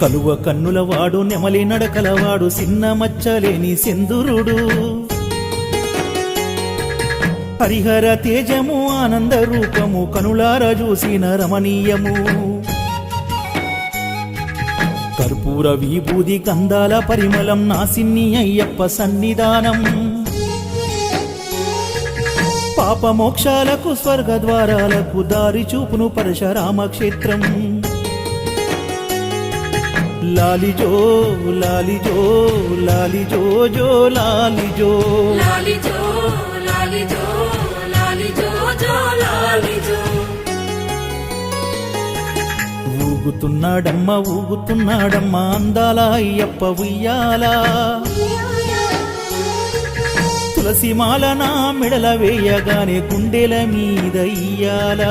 కలువ కన్నులవాడు నెమలి నడకలవాడు సిన్న మచ్చలేని సెందురుడు హరిహర తేజము ఆనంద రూపము కనులార చూసిన రమణీయము కర్పూర విభూది గంధాల పరిమళం నా సిన్ని అయ్యప్ప సన్నిధానం పాపమోక్షాలకు స్వర్గద్వారాలకు దారి చూపును పరశురామక్షేత్రం లాలిజో లాలిజో లాలిజో జో లాలిజో లాలిజో లాలిజో లాలిజో జో లాలిజో ఊగుతున్నాడమ్మ అందాల అయ్యప్ప ఉయ్యాలా తులసి మాల నా మెడల వేయగానే గుండెల మీద ఇయ్యాలా